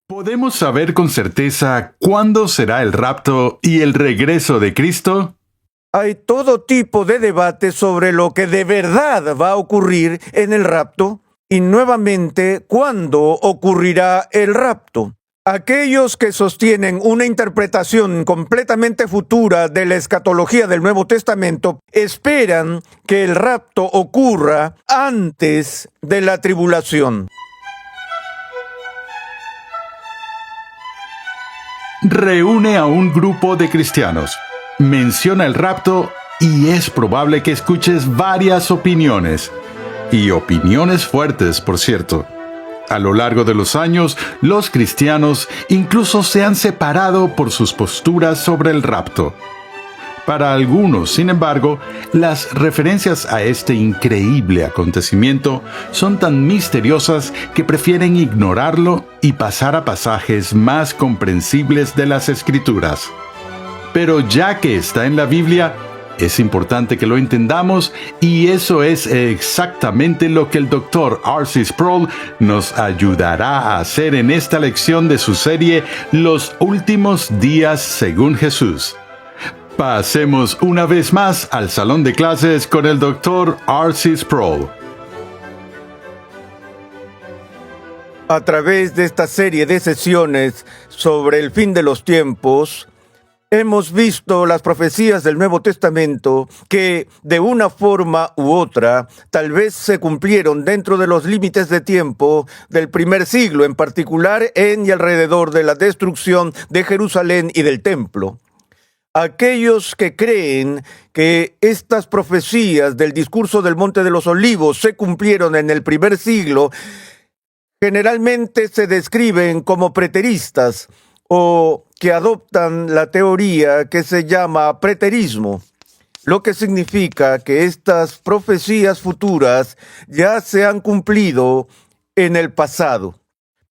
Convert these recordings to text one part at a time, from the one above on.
¿Podemos saber con certeza cuándo será el rapto y el regreso de Cristo? Hay todo tipo de debate sobre lo que de verdad va a ocurrir en el rapto y nuevamente cuándo ocurrirá el rapto. Aquellos que sostienen una interpretación completamente futura de la escatología del Nuevo Testamento esperan que el rapto ocurra antes de la tribulación. Reúne a un grupo de cristianos, menciona el rapto y es probable que escuches varias opiniones. Y opiniones fuertes, por cierto. A lo largo de los años, los cristianos incluso se han separado por sus posturas sobre el rapto. Para algunos, sin embargo, las referencias a este increíble acontecimiento son tan misteriosas que prefieren ignorarlo y pasar a pasajes más comprensibles de las Escrituras. Pero ya que está en la Biblia, es importante que lo entendamos y eso es exactamente lo que el Dr. R.C. Sproul nos ayudará a hacer en esta lección de su serie Los Últimos Días según Jesús. Pasemos una vez más al salón de clases con el Dr. R.C. Sproul. A través de esta serie de sesiones sobre el fin de los tiempos, hemos visto las profecías del Nuevo Testamento que, de una forma u otra, tal vez se cumplieron dentro de los límites de tiempo del primer siglo, en particular en y alrededor de la destrucción de Jerusalén y del templo. Aquellos que creen que estas profecías del discurso del Monte de los Olivos se cumplieron en el primer siglo, generalmente se describen como preteristas o que adoptan la teoría que se llama preterismo, lo que significa que estas profecías futuras ya se han cumplido en el pasado.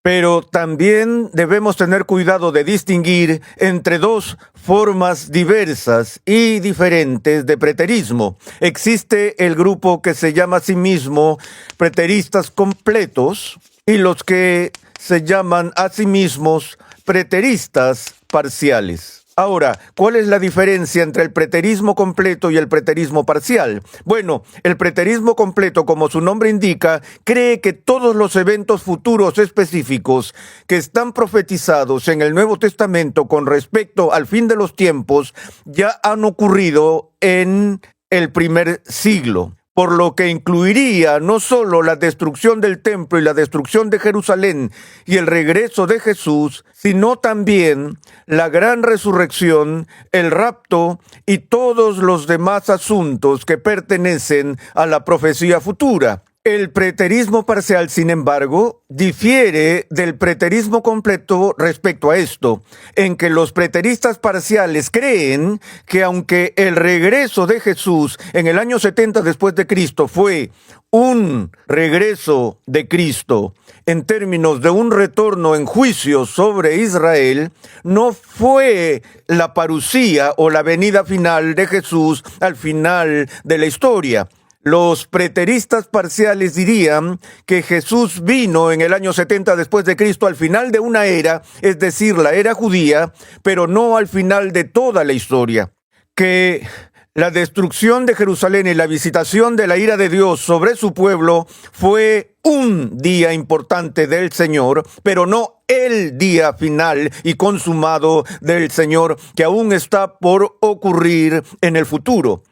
Pero también debemos tener cuidado de distinguir entre dos formas diversas y diferentes de preterismo. Existe el grupo que se llama a sí mismo preteristas completos y los que se llaman a sí mismos preteristas parciales. Ahora, ¿cuál es la diferencia entre el preterismo completo y el preterismo parcial? Bueno, el preterismo completo, como su nombre indica, cree que todos los eventos futuros específicos que están profetizados en el Nuevo Testamento con respecto al fin de los tiempos ya han ocurrido en el primer siglo. Por lo que incluiría no solo la destrucción del templo y la destrucción de Jerusalén y el regreso de Jesús, sino también la gran resurrección, el rapto y todos los demás asuntos que pertenecen a la profecía futura. El preterismo parcial, sin embargo, difiere del preterismo completo respecto a esto, en que los preteristas parciales creen que aunque el regreso de Jesús en el año 70 después de Cristo fue un regreso de Cristo en términos de un retorno en juicio sobre Israel, no fue la parusía o la venida final de Jesús al final de la historia. Los preteristas parciales dirían que Jesús vino en el año 70 después de Cristo al final de una era, es decir, la era judía, pero no al final de toda la historia. Que la destrucción de Jerusalén y la visitación de la ira de Dios sobre su pueblo fue un día importante del Señor, pero no el día final y consumado del Señor que aún está por ocurrir en el futuro.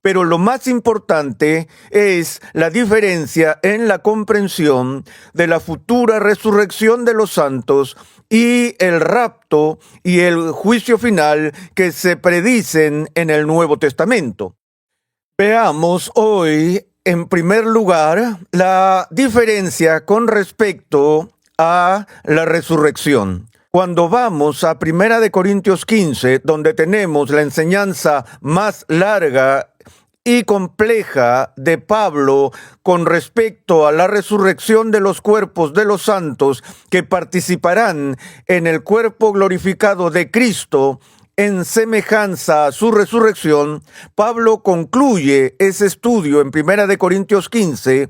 Pero lo más importante es la diferencia en la comprensión de la futura resurrección de los santos y el rapto y el juicio final que se predicen en el Nuevo Testamento. Veamos hoy, en primer lugar, la diferencia con respecto a la resurrección. Cuando vamos a 1 Corintios 15, donde tenemos la enseñanza más larga y compleja de Pablo con respecto a la resurrección de los cuerpos de los santos que participarán en el cuerpo glorificado de Cristo en semejanza a su resurrección, Pablo concluye ese estudio en 1 Corintios 15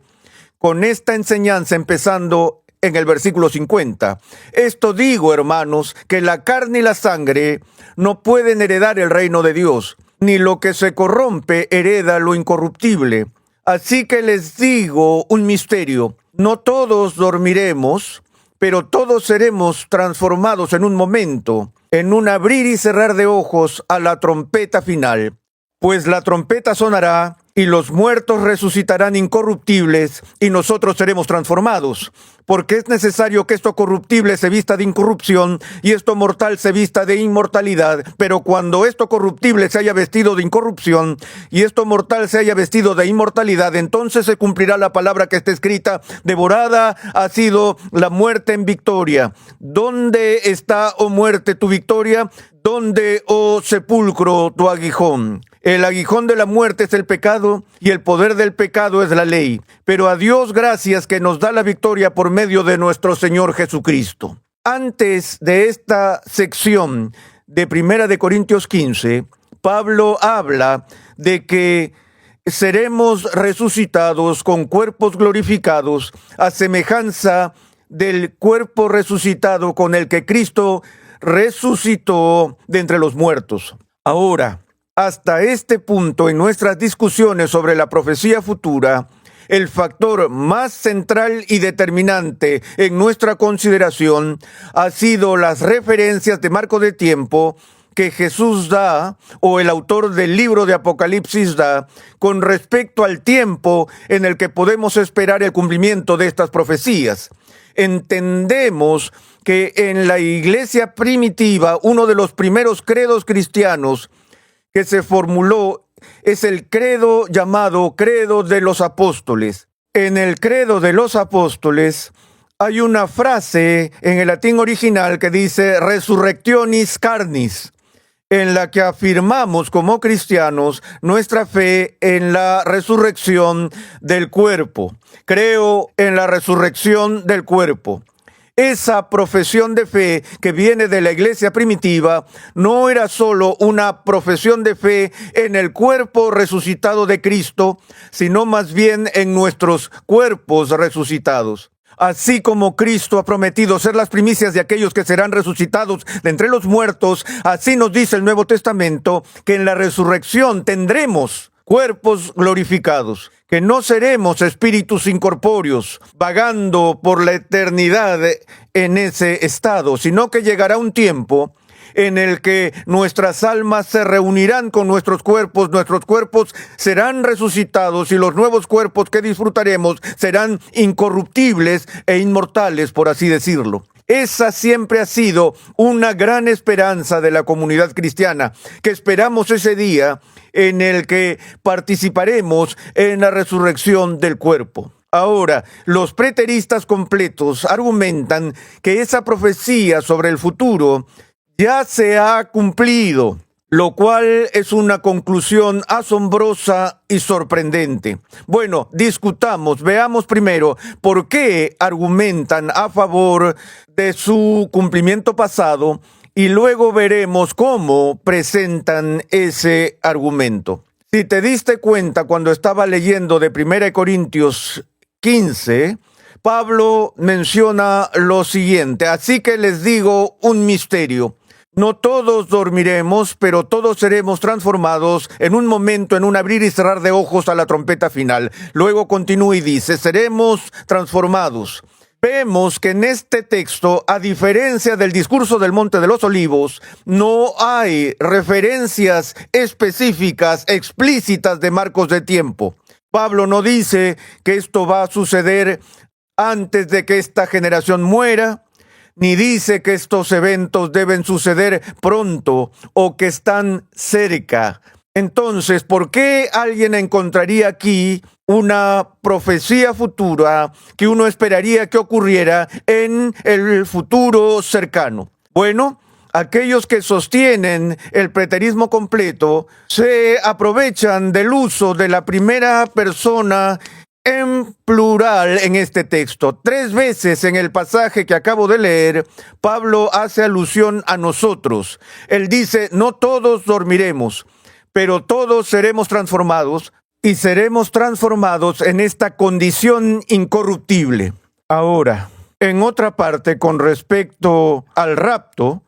con esta enseñanza empezando en el versículo 50. Esto digo, hermanos, que la carne y la sangre no pueden heredar el reino de Dios, ni lo que se corrompe hereda lo incorruptible. Así que les digo un misterio: no todos dormiremos, pero todos seremos transformados en un momento, en un abrir y cerrar de ojos, a la trompeta final. Pues la trompeta sonará, y los muertos resucitarán incorruptibles, y nosotros seremos transformados. Porque es necesario que esto corruptible se vista de incorrupción, y esto mortal se vista de inmortalidad. Pero cuando esto corruptible se haya vestido de incorrupción, y esto mortal se haya vestido de inmortalidad, entonces se cumplirá la palabra que está escrita: devorada ha sido la muerte en victoria. ¿Dónde está, oh muerte, tu victoria? ¿Dónde, oh sepulcro, tu aguijón? El aguijón de la muerte es el pecado, y el poder del pecado es la ley. Pero a Dios gracias, que nos da la victoria por medio de nuestro Señor Jesucristo. Antes de esta sección de 1 de Corintios 15, Pablo habla de que seremos resucitados con cuerpos glorificados, a semejanza del cuerpo resucitado con el que Cristo resucitó de entre los muertos. Ahora, hasta este punto en nuestras discusiones sobre la profecía futura, el factor más central y determinante en nuestra consideración ha sido las referencias de marco de tiempo que Jesús da, o el autor del libro de Apocalipsis da, con respecto al tiempo en el que podemos esperar el cumplimiento de estas profecías. Entendemos que en la iglesia primitiva, uno de los primeros credos cristianos que se formuló es el credo llamado Credo de los Apóstoles. En el Credo de los Apóstoles hay una frase en el latín original que dice resurrectionis carnis, en la que afirmamos como cristianos nuestra fe en la resurrección del cuerpo. Creo en la resurrección del cuerpo. Esa profesión de fe que viene de la iglesia primitiva no era solo una profesión de fe en el cuerpo resucitado de Cristo, sino más bien en nuestros cuerpos resucitados. Así como Cristo ha prometido ser las primicias de aquellos que serán resucitados de entre los muertos, así nos dice el Nuevo Testamento que en la resurrección tendremos cuerpos glorificados, que no seremos espíritus incorpóreos vagando por la eternidad en ese estado, sino que llegará un tiempo en el que nuestras almas se reunirán con nuestros cuerpos serán resucitados, y los nuevos cuerpos que disfrutaremos serán incorruptibles e inmortales, por así decirlo. Esa siempre ha sido una gran esperanza de la comunidad cristiana, que esperamos ese día en el que participaremos en la resurrección del cuerpo. Ahora, los preteristas completos argumentan que esa profecía sobre el futuro ya se ha cumplido, lo cual es una conclusión asombrosa y sorprendente. Bueno, discutamos, veamos primero por qué argumentan a favor de su cumplimiento pasado, y luego veremos cómo presentan ese argumento. Si te diste cuenta cuando estaba leyendo de 1 Corintios 15, Pablo menciona lo siguiente: así que les digo un misterio. No todos dormiremos, pero todos seremos transformados en un momento, en un abrir y cerrar de ojos, a la trompeta final. Luego continúa y dice: seremos transformados. Vemos que en este texto, a diferencia del discurso del Monte de los Olivos, no hay referencias específicas, explícitas de marcos de tiempo. Pablo no dice que esto va a suceder antes de que esta generación muera, ni dice que estos eventos deben suceder pronto o que están cerca. Entonces, ¿por qué alguien encontraría aquí una profecía futura que uno esperaría que ocurriera en el futuro cercano? Bueno, aquellos que sostienen el preterismo completo se aprovechan del uso de la primera persona en plural en este texto. 3 veces en el pasaje que acabo de leer, Pablo hace alusión a nosotros. Él dice: no todos dormiremos, pero todos seremos transformados, y seremos transformados en esta condición incorruptible. Ahora, En otra parte, con respecto al rapto,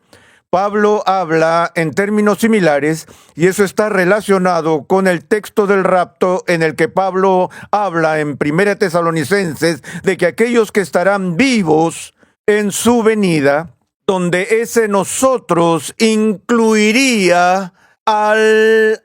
Pablo habla en términos similares y eso está relacionado con el texto del rapto en el que Pablo habla en 1 Tesalonicenses de que aquellos que estarán vivos en su venida, donde ese nosotros incluiría al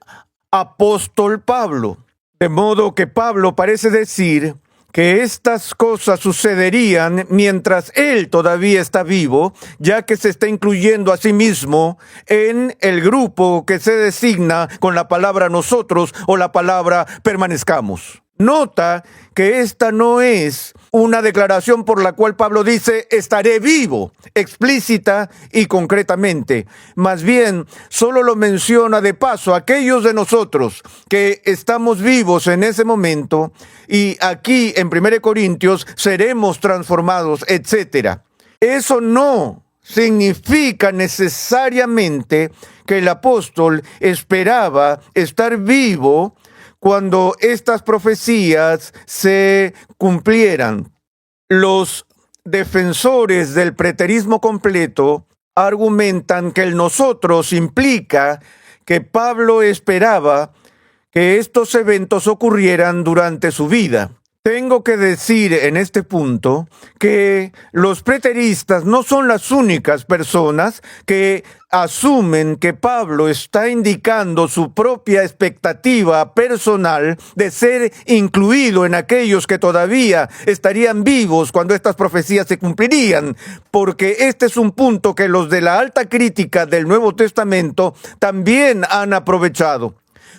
apóstol Pablo. De modo que Pablo parece decir que estas cosas sucederían mientras él todavía está vivo, ya que se está incluyendo a sí mismo en el grupo que se designa con la palabra nosotros o la palabra permanezcamos. Nota que esta no es una declaración por la cual Pablo dice estaré vivo, explícita y concretamente. Más bien, solo lo menciona de paso aquellos de nosotros que estamos vivos en ese momento y aquí en 1 Corintios seremos transformados, etc. Eso no significa necesariamente que el apóstol esperaba estar vivo cuando estas profecías se cumplieran. Los defensores del preterismo completo argumentan que el nosotros implica que Pablo esperaba que estos eventos ocurrieran durante su vida. Tengo que decir en este punto que los preteristas no son las únicas personas que asumen que Pablo está indicando su propia expectativa personal de ser incluido en aquellos que todavía estarían vivos cuando estas profecías se cumplirían, porque este es un punto que los de la alta crítica del Nuevo Testamento también han aprovechado,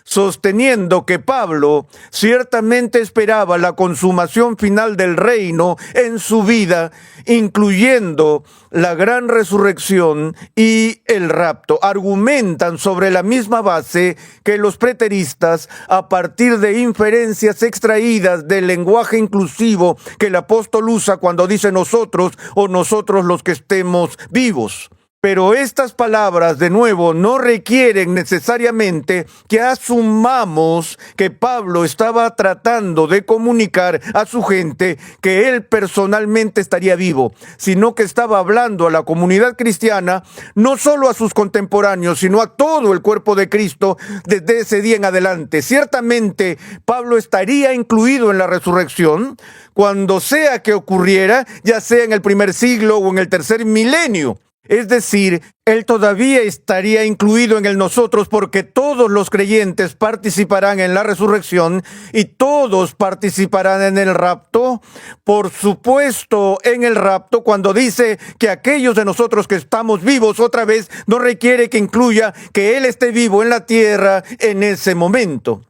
sosteniendo que Pablo ciertamente esperaba la consumación final del reino en su vida, incluyendo la gran resurrección y el rapto. Argumentan sobre la misma base que los preteristas a partir de inferencias extraídas del lenguaje inclusivo que el apóstol usa cuando dice nosotros o nosotros los que estemos vivos. Pero estas palabras, de nuevo, no requieren necesariamente que asumamos que Pablo estaba tratando de comunicar a su gente que él personalmente estaría vivo, sino que estaba hablando a la comunidad cristiana, no solo a sus contemporáneos, sino a todo el cuerpo de Cristo desde ese día en adelante. Ciertamente, Pablo estaría incluido en la resurrección cuando sea que ocurriera, ya sea en el primer siglo o en el tercer milenio. Es decir, él todavía estaría incluido en el nosotros porque todos los creyentes participarán en la resurrección y todos participarán en el rapto. Por supuesto, en el rapto, cuando dice que aquellos de nosotros que estamos vivos, otra vez, no requiere que incluya que él esté vivo en la tierra en ese momento.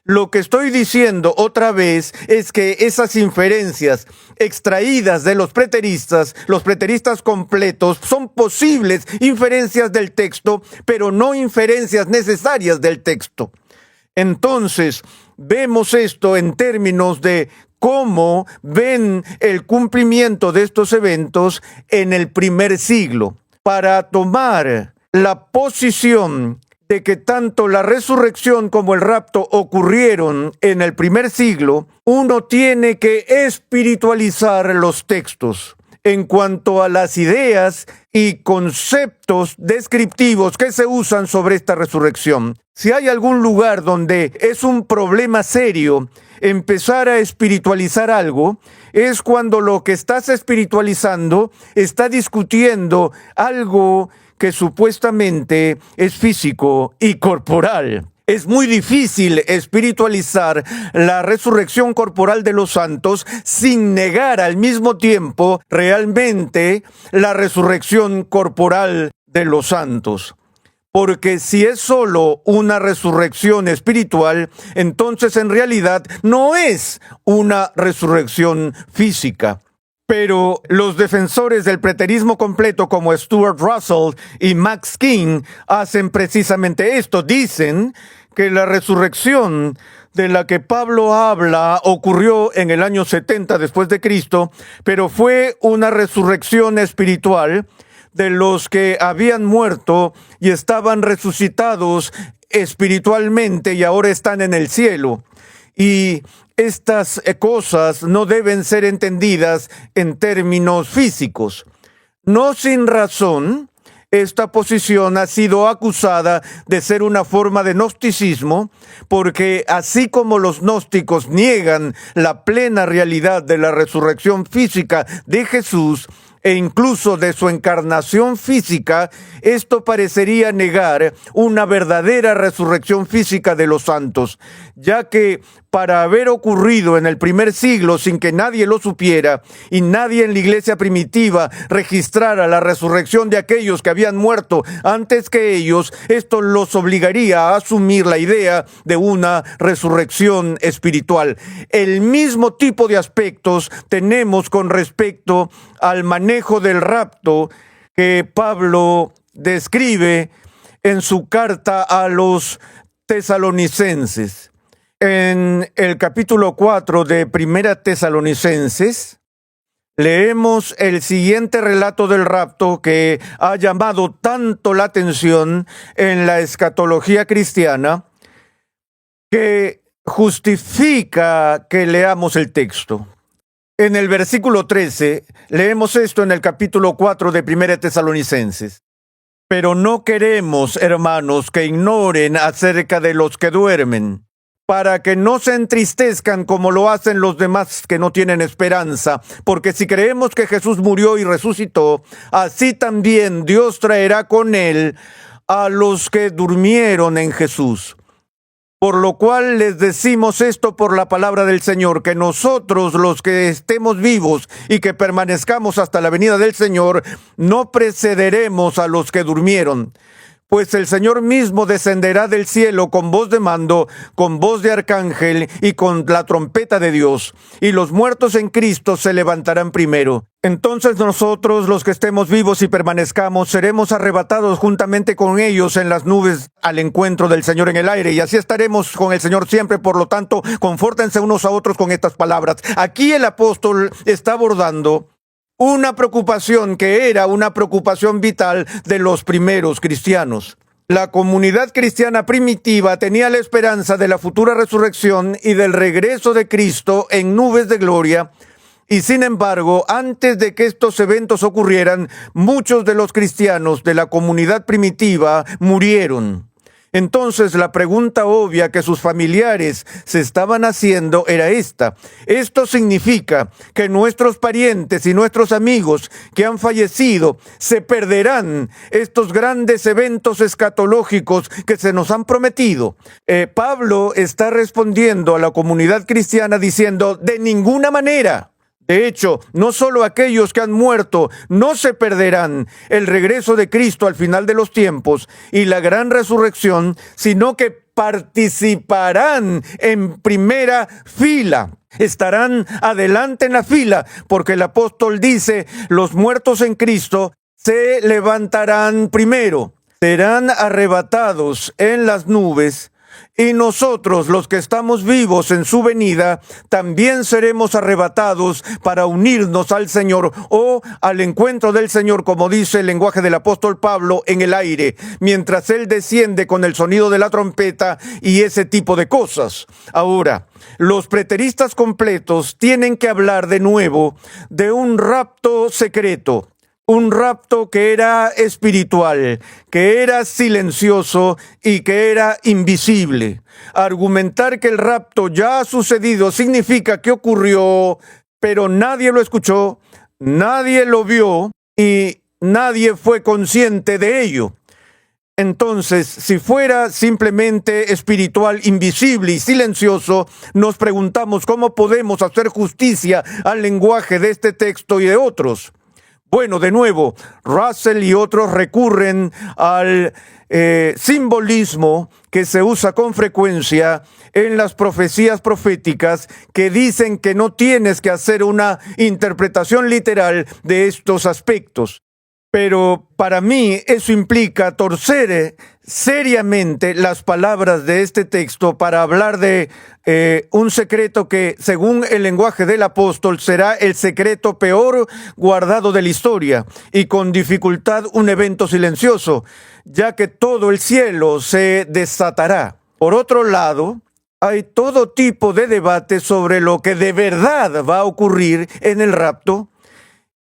Lo que estoy diciendo otra vez es que esas inferencias extraídas de los preteristas completos, son posibles inferencias del texto, pero no inferencias necesarias del texto. Entonces, vemos esto en términos de cómo ven el cumplimiento de estos eventos en el primer siglo. Para tomar la posición de que tanto la resurrección como el rapto ocurrieron en el primer siglo, uno tiene que espiritualizar los textos en cuanto a las ideas y conceptos descriptivos que se usan sobre esta resurrección. Si hay algún lugar donde es un problema serio empezar a espiritualizar algo, es cuando lo que estás espiritualizando está discutiendo algo que supuestamente es físico y corporal. Es muy difícil espiritualizar la resurrección corporal de los santos sin negar al mismo tiempo realmente la resurrección corporal de los santos. Porque si es solo una resurrección espiritual, entonces en realidad no es una resurrección física. Pero los defensores del preterismo completo como Stuart Russell y Max King hacen precisamente esto. Dicen que la resurrección de la que Pablo habla ocurrió en el año 70 después de Cristo, pero fue una resurrección espiritual de los que habían muerto y estaban resucitados espiritualmente y ahora están en el cielo. Y estas cosas no deben ser entendidas en términos físicos. No sin razón, esta posición ha sido acusada de ser una forma de gnosticismo, porque así como los gnósticos niegan la plena realidad de la resurrección física de Jesús, e incluso de su encarnación física, esto parecería negar una verdadera resurrección física de los santos, ya que para haber ocurrido en el primer siglo sin que nadie lo supiera y nadie en la iglesia primitiva registrara la resurrección de aquellos que habían muerto antes que ellos, esto los obligaría a asumir la idea de una resurrección espiritual. El mismo tipo de aspectos tenemos con respecto al manejo del rapto que Pablo describe en su carta a los tesalonicenses. En el capítulo 4 de Primera Tesalonicenses, leemos el siguiente relato del rapto que ha llamado tanto la atención en la escatología cristiana que justifica que leamos el texto. En el versículo 13, leemos esto en el capítulo 4 de Primera Tesalonicenses. Pero no queremos, hermanos, que ignoren acerca de los que duermen, para que no se entristezcan como lo hacen los demás que no tienen esperanza, porque si creemos que Jesús murió y resucitó, así también Dios traerá con él a los que durmieron en Jesús. Por lo cual les decimos esto por la palabra del Señor, que nosotros los que estemos vivos y que permanezcamos hasta la venida del Señor, no precederemos a los que durmieron. Pues el Señor mismo descenderá del cielo con voz de mando, con voz de arcángel y con la trompeta de Dios, y los muertos en Cristo se levantarán primero. Entonces nosotros, los que estemos vivos y permanezcamos, seremos arrebatados juntamente con ellos en las nubes al encuentro del Señor en el aire, y así estaremos con el Señor siempre. Por lo tanto, confórtense unos a otros con estas palabras. Aquí el apóstol está abordando una preocupación que era una preocupación vital de los primeros cristianos. La comunidad cristiana primitiva tenía la esperanza de la futura resurrección y del regreso de Cristo en nubes de gloria, y sin embargo, antes de que estos eventos ocurrieran, muchos de los cristianos de la comunidad primitiva murieron. Entonces la pregunta obvia que sus familiares se estaban haciendo era esta: ¿esto significa que nuestros parientes y nuestros amigos que han fallecido se perderán estos grandes eventos escatológicos que se nos han prometido? Pablo está respondiendo a la comunidad cristiana diciendo: de ninguna manera. De hecho, no solo aquellos que han muerto no se perderán el regreso de Cristo al final de los tiempos y la gran resurrección, sino que participarán en primera fila. Estarán adelante en la fila, porque el apóstol dice: los muertos en Cristo se levantarán primero, serán arrebatados en las nubes. Y nosotros, los que estamos vivos en su venida, también seremos arrebatados para unirnos al Señor o al encuentro del Señor, como dice el lenguaje del apóstol Pablo, en el aire, mientras Él desciende con el sonido de la trompeta y ese tipo de cosas. Ahora, los preteristas completos tienen que hablar de nuevo de un rapto secreto. Un rapto que era espiritual, que era silencioso y que era invisible. Argumentar que el rapto ya ha sucedido significa que ocurrió, pero nadie lo escuchó, nadie lo vio y nadie fue consciente de ello. Entonces, si fuera simplemente espiritual, invisible y silencioso, nos preguntamos cómo podemos hacer justicia al lenguaje de este texto y de otros. Bueno, de nuevo, Russell y otros recurren al simbolismo que se usa con frecuencia en las profecías proféticas, que dicen que no tienes que hacer una interpretación literal de estos aspectos. Pero para mí eso implica torcer seriamente las palabras de este texto para hablar de un secreto que, según el lenguaje del apóstol, será el secreto peor guardado de la historia y con dificultad un evento silencioso, ya que todo el cielo se desatará. Por otro lado, Hay todo tipo de debate sobre lo que de verdad va a ocurrir en el rapto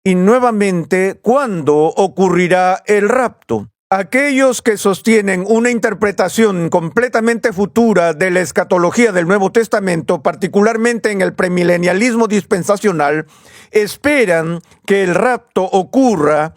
y nuevamente cuándo ocurrirá el rapto. Aquellos que sostienen una interpretación completamente futura de la escatología del Nuevo Testamento, particularmente en el premilenialismo dispensacional, esperan que el rapto ocurra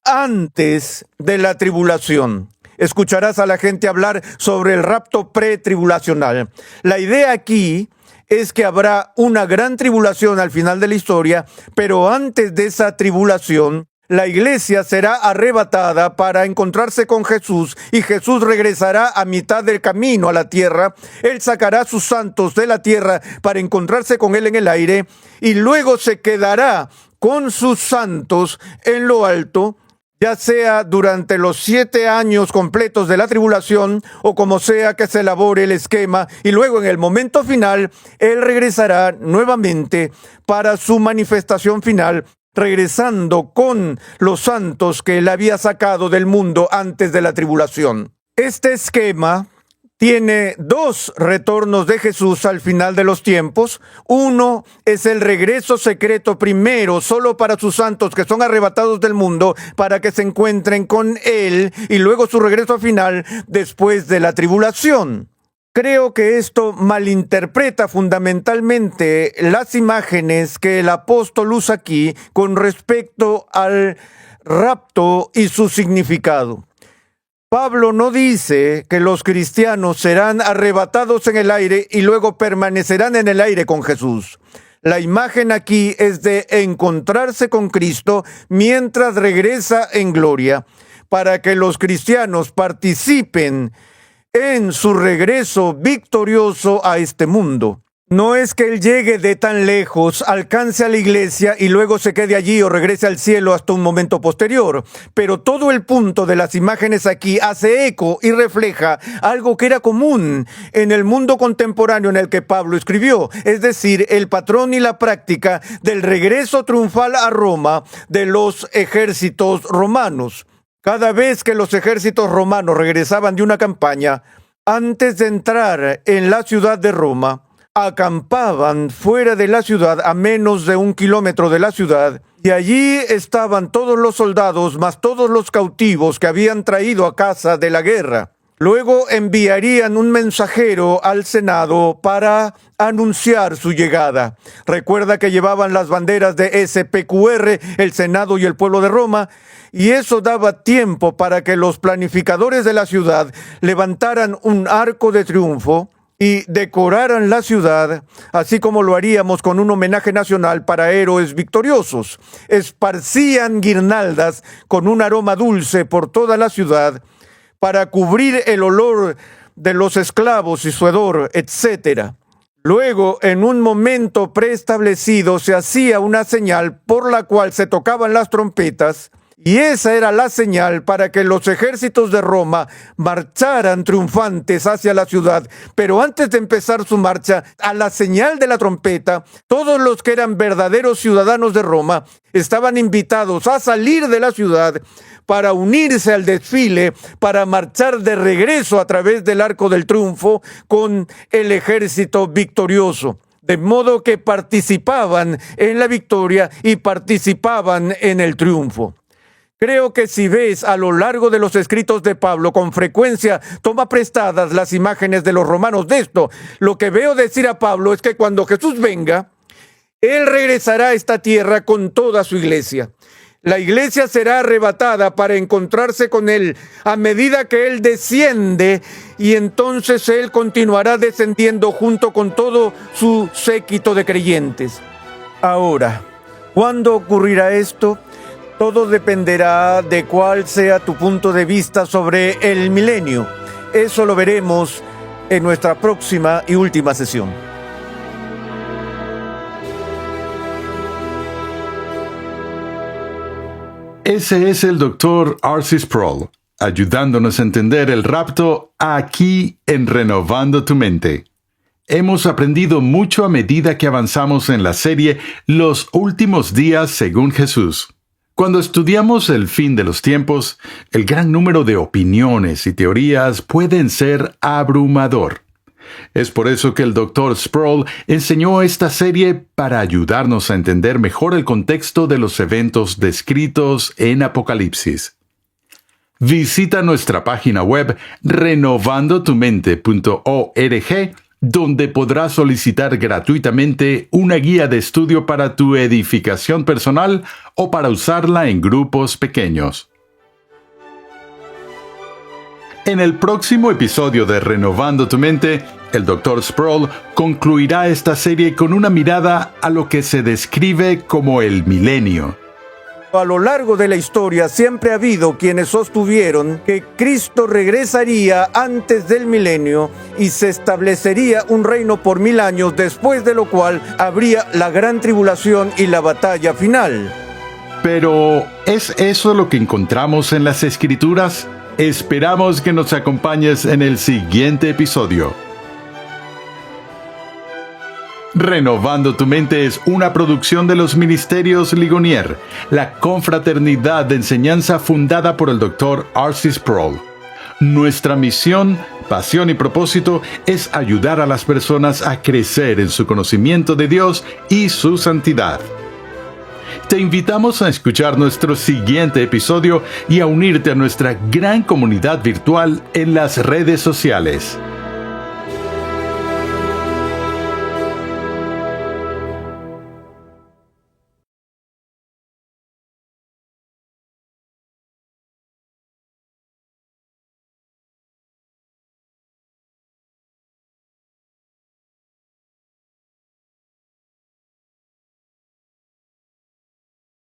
antes de la tribulación. Escucharás a la gente hablar sobre el rapto pretribulacional. La idea aquí es que habrá una gran tribulación al final de la historia, pero antes de esa tribulación, la iglesia será arrebatada para encontrarse con Jesús y Jesús regresará a mitad del camino a la tierra. Él sacará a sus santos de la tierra para encontrarse con Él en el aire y luego se quedará con sus santos en lo alto, ya sea durante los 7 años completos de la tribulación o como sea que se elabore el esquema, y luego en el momento final, Él regresará nuevamente para su manifestación final, regresando con los santos que Él había sacado del mundo antes de la tribulación. Este esquema tiene 2 retornos de Jesús al final de los tiempos. Uno es el regreso secreto primero, solo para sus santos que son arrebatados del mundo, para que se encuentren con Él, y luego su regreso final después de la tribulación. Creo que esto malinterpreta fundamentalmente las imágenes que el apóstol usa aquí con respecto al rapto y su significado. Pablo no dice que los cristianos serán arrebatados en el aire y luego permanecerán en el aire con Jesús. La imagen aquí es de encontrarse con Cristo mientras regresa en gloria, para que los cristianos participen en su regreso victorioso a este mundo. No es que Él llegue de tan lejos, alcance a la iglesia y luego se quede allí o regrese al cielo hasta un momento posterior. Pero todo el punto de las imágenes aquí hace eco y refleja algo que era común en el mundo contemporáneo en el que Pablo escribió, es decir, el patrón y la práctica del regreso triunfal a Roma de los ejércitos romanos. Cada vez que los ejércitos romanos regresaban de una campaña, antes de entrar en la ciudad de Roma, acampaban fuera de la ciudad a menos de 1 kilómetro de la ciudad, y allí estaban todos los soldados más todos los cautivos que habían traído a casa de la guerra. Luego enviarían un mensajero al Senado para anunciar su llegada. Recuerda que llevaban las banderas de SPQR, el Senado y el pueblo de Roma, y eso daba tiempo para que los planificadores de la ciudad levantaran un arco de triunfo y decoraran la ciudad, así como lo haríamos con un homenaje nacional para héroes victoriosos. Esparcían guirnaldas con un aroma dulce por toda la ciudad para cubrir el olor de los esclavos y su hedor, etc. Luego, en un momento preestablecido, se hacía una señal por la cual se tocaban las trompetas, y esa era la señal para que los ejércitos de Roma marcharan triunfantes hacia la ciudad. Pero antes de empezar su marcha, a la señal de la trompeta, todos los que eran verdaderos ciudadanos de Roma estaban invitados a salir de la ciudad para unirse al desfile, para marchar de regreso a través del Arco del Triunfo con el ejército victorioso. De modo que participaban en la victoria y participaban en el triunfo. Creo que si ves a lo largo de los escritos de Pablo, con frecuencia toma prestadas las imágenes de los romanos de esto. Lo que veo decir a Pablo es que cuando Jesús venga, Él regresará a esta tierra con toda su iglesia. La iglesia será arrebatada para encontrarse con Él a medida que Él desciende, y entonces Él continuará descendiendo junto con todo su séquito de creyentes. Ahora, ¿cuándo ocurrirá esto? Todo dependerá de cuál sea tu punto de vista sobre el milenio. Eso lo veremos en nuestra próxima y última sesión. Ese es el Dr. R.C. Sproul, ayudándonos a entender el rapto aquí en Renovando tu Mente. Hemos aprendido mucho a medida que avanzamos en la serie Los Últimos Días según Jesús. Cuando estudiamos el fin de los tiempos, el gran número de opiniones y teorías pueden ser abrumador. Es por eso que el Dr. Sproul enseñó esta serie para ayudarnos a entender mejor el contexto de los eventos descritos en Apocalipsis. Visita nuestra página web renovandotumente.org, donde podrás solicitar gratuitamente una guía de estudio para tu edificación personal o para usarla en grupos pequeños. En el próximo episodio de Renovando tu Mente, el Dr. Sproul concluirá esta serie con una mirada a lo que se describe como el milenio. A lo largo de la historia siempre ha habido quienes sostuvieron que Cristo regresaría antes del milenio y se establecería un reino por 1000 años, después de lo cual habría la gran tribulación y la batalla final. Pero, ¿es eso lo que encontramos en las Escrituras? Esperamos que nos acompañes en el siguiente episodio. Renovando tu Mente es una producción de los Ministerios Ligonier, la confraternidad de enseñanza fundada por el Dr. R.C. Sproul. Nuestra misión, pasión y propósito es ayudar a las personas a crecer en su conocimiento de Dios y su santidad. Te invitamos a escuchar nuestro siguiente episodio y a unirte a nuestra gran comunidad virtual en las redes sociales.